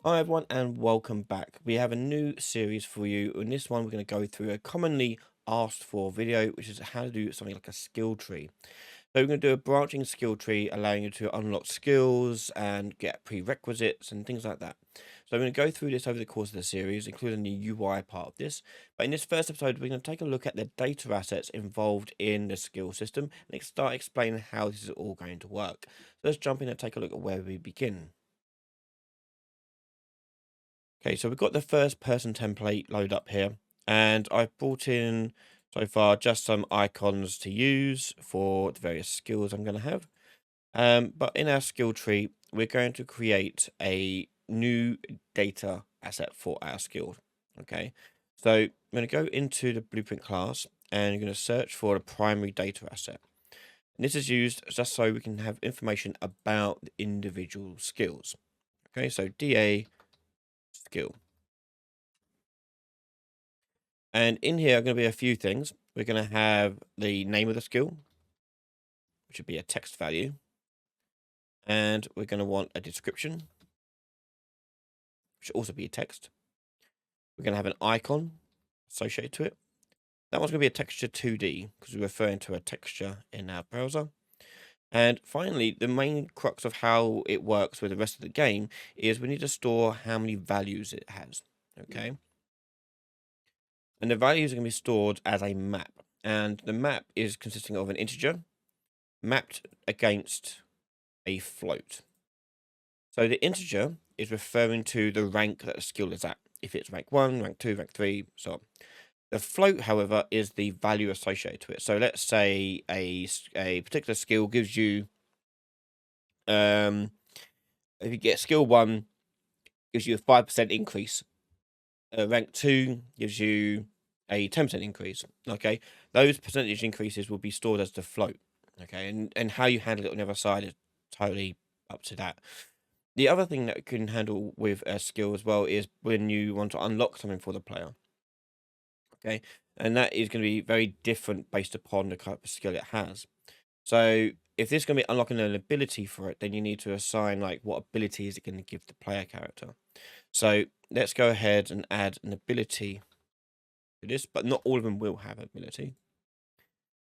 Hi everyone and welcome back. We have a new series for you. In this one, we're going to go through a commonly asked for video, which is how to do something like a skill tree. So we're going to do a branching skill tree, allowing you to unlock skills and get prerequisites and things like that. So I'm going to go through this over the course of the series, including the UI part of this. But in this first episode, we're going to take a look at the data assets involved in the skill system and start explaining how this is all going to work. So let's jump in and take a look at where we begin. Okay, so we've got the first person template load up here, and I've brought in so far just some icons to use for the various skills I'm going to have. But in our skill tree, we're going to create a new data asset for our skill. Okay, so I'm going to go into the blueprint class and you're going to search for the primary data asset. And this is used just so we can have information about the individual skills. Okay, so DA skill. And in here are going to be a few things. We're going to have the name of the skill, which would be a text value. And we're going to want a description, which should also be a text. We're going to have an icon associated to it. That one's going to be a texture 2D because we're referring to a texture in our browser. And finally, the main crux of how it works with the rest of the game is we need to store how many values it has. Okay. And the values are going to be stored as a map. And the map is consisting of an integer mapped against a float. So the integer is referring to the rank that the skill is at. If it's rank 1, rank 2, rank 3, so on. The float, however, is the value associated to it. So let's say a particular skill gives you, if you get skill 1, gives you a 5% increase. Rank 2 gives you a 10% increase. Okay, those percentage increases will be stored as the float. Okay, and how you handle it on the other side is totally up to that. The other thing that it can handle with a skill as well is when you want to unlock something for the player. Okay. And that is going to be very different based upon the type of skill it has. So if this is going to be unlocking an ability for it, then you need to assign like what ability is it going to give the player character. So let's go ahead and add an ability to this, but not all of them will have ability.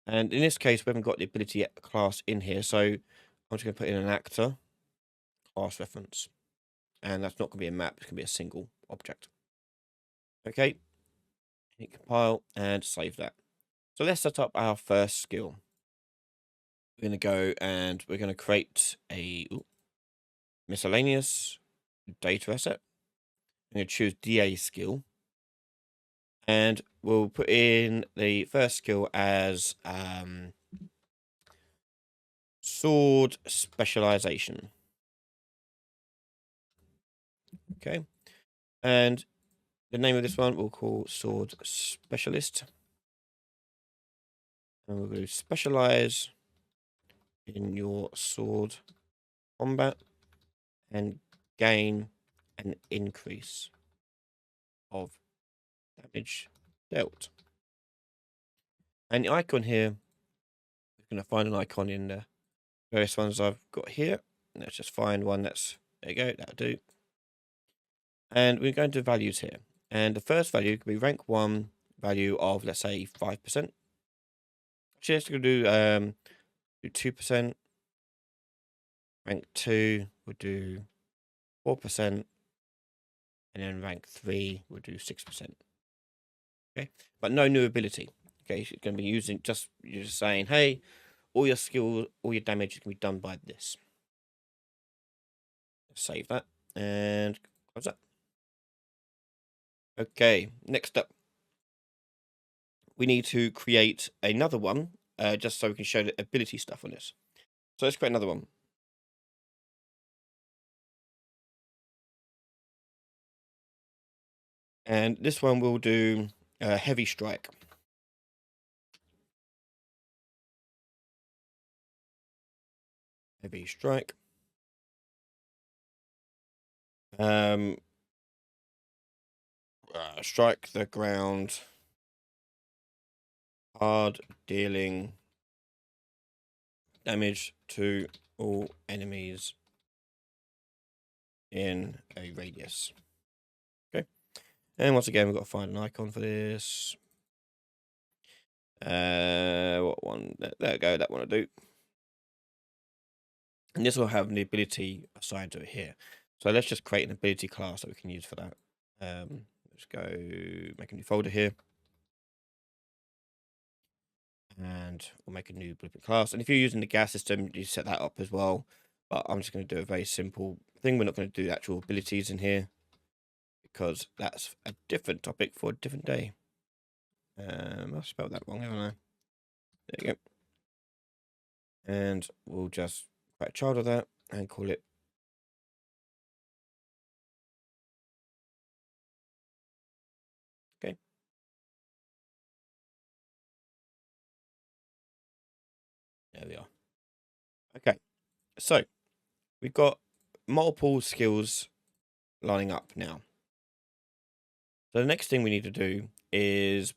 And in this case, we haven't got the ability class in here. So I'm just going to put in an actor class reference. And that's not going to be a map, it's going to be a single object. Okay, hit compile and save that. So let's set up our first skill. We're going to go and we're going to create a miscellaneous data asset. I'm going to choose DA skill. And we'll put in the first skill as sword specialization. Okay. And the name of this one we'll call sword specialist. And we'll go specialize in your sword combat and gain an increase of damage dealt. And the icon here, we're going to find an icon in the various ones I've got here. Let's just find one that's, there you go, that'll do. And we're going to values here. And the first value could be rank 1 value of, let's say, 5%. Actually, let's go do 2%. Rank 2 would do 4%. And then rank 3 would do 6%. Okay, but no new ability. Okay, so it's going to be using you're just saying, hey, all your skill, all your damage is going to be done by this. Save that and close that. Okay, next up, we need to create another one, just so we can show the ability stuff on this. So let's create another one. And this one will do heavy strike. Heavy strike. Strike the ground hard, dealing damage to all enemies in a radius. Okay. And once again, we've got to find an icon for this. What one? There we go. That one will do. And this will have the ability assigned to it here. So let's just create an ability class that we can use for that. Let's go make a new folder here. And we'll make a new blueprint class. And if you're using the gas system, you set that up as well. But I'm just going to do a very simple thing. We're not going to do actual abilities in here because that's a different topic for a different day. I spelled that wrong, haven't I? There you go. And we'll just create a child of that and call it okay. There we are. Okay, so we've got multiple skills lining up now. So the next thing we need to do is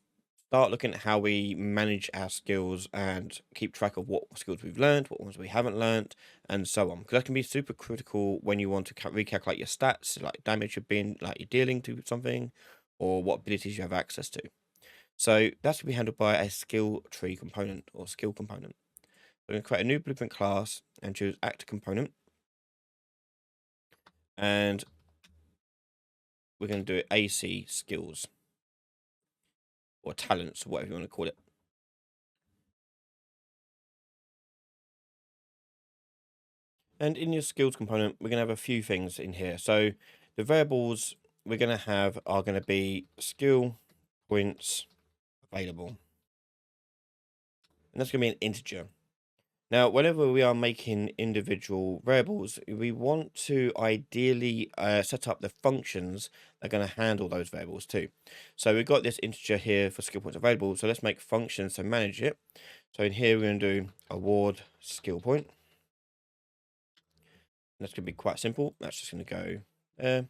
start looking at how we manage our skills and keep track of what skills we've learned, what ones we haven't learned, and so on. Because that can be super critical when you want to recalculate your stats, like damage you've been, like you're dealing to something, or what abilities you have access to. So that's going to be handled by a skill tree component or skill component. We're going to create a new blueprint class and choose actor component. And we're going to do AC skills or talents, or whatever you want to call it. And in your skills component, we're going to have a few things in here. So the variables we're going to have are going to be skill points available. And that's going to be an integer. Now, whenever we are making individual variables, we want to ideally set up the functions that are going to handle those variables too. So we've got this integer here for skill points available. So let's make functions to manage it. So in here, we're going to do award skill point. And that's going to be quite simple. That's just going to go there,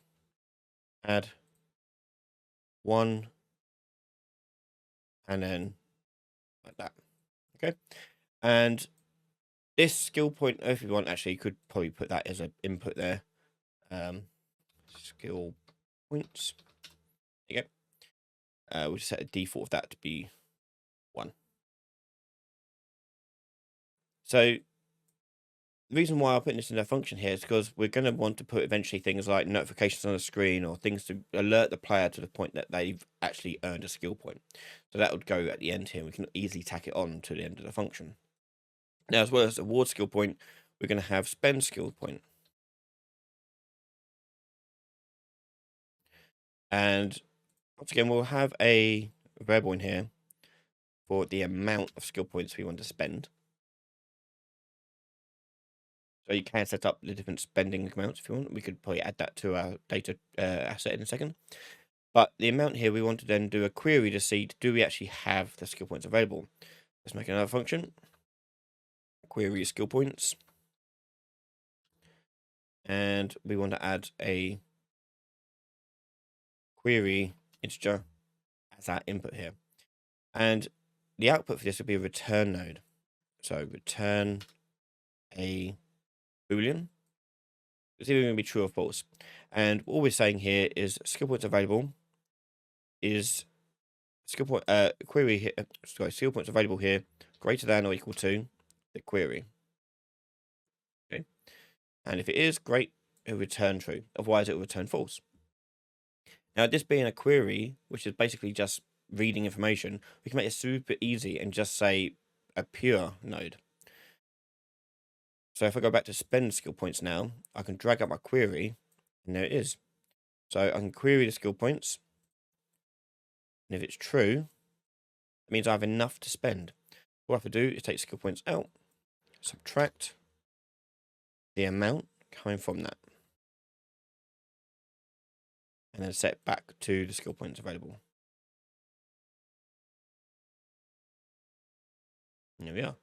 add 1, and then like that. Okay. And this skill point, if you want, actually, you could probably put that as an input there. Skill points. There you go. We'll just set a default of that to be 1. So the reason why I'm putting this in a function here is because we're going to want to put eventually things like notifications on the screen or things to alert the player to the point that they've actually earned a skill point. So that would go at the end here. We can easily tack it on to the end of the function. Now, as well as award skill point, we're going to have spend skill point. And once again, we'll have a variable in here for the amount of skill points we want to spend. So you can set up the different spending amounts if you want. We could probably add that to our data asset in a second. But the amount here, we want to then do a query to see, do we actually have the skill points available? Let's make another function. Query skill points. And we want to add a query integer as our input here. And the output for this would be a return node. So return a Boolean. It's either going to be true or false. And all we're saying here is skill points available is skill point query here. Sorry, skill points available here greater than or equal to the query. Okay, and if it is, great, it'll return true. Otherwise, it will return false. Now, this being a query, which is basically just reading information, we can make it super easy and just say a pure node. So if I go back to spend skill points now, I can drag up my query, and there it is. So I can query the skill points, and if it's true, it means I have enough to spend. What I have to do is take skill points out, subtract the amount coming from that, and then set back to the skill points available. And there we are.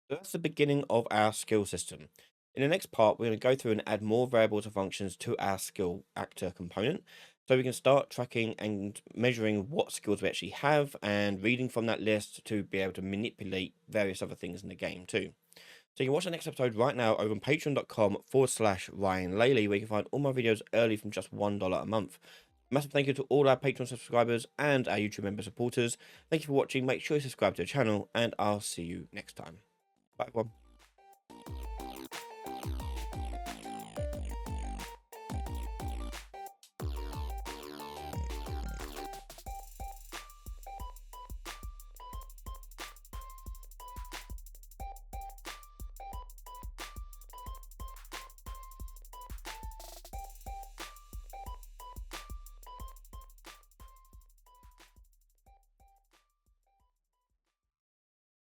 So that's the beginning of our skill system. In the next part, we're going to go through and add more variables and functions to our skill actor component. So we can start tracking and measuring what skills we actually have and reading from that list to be able to manipulate various other things in the game too. So you can watch the next episode right now over on patreon.com/Ryan Laley, where you can find all my videos early from just $1 a month. Massive thank you to all our Patreon subscribers and our YouTube member supporters. Thank you for watching. Make sure you subscribe to the channel, and I'll see you next time. Bye, everyone.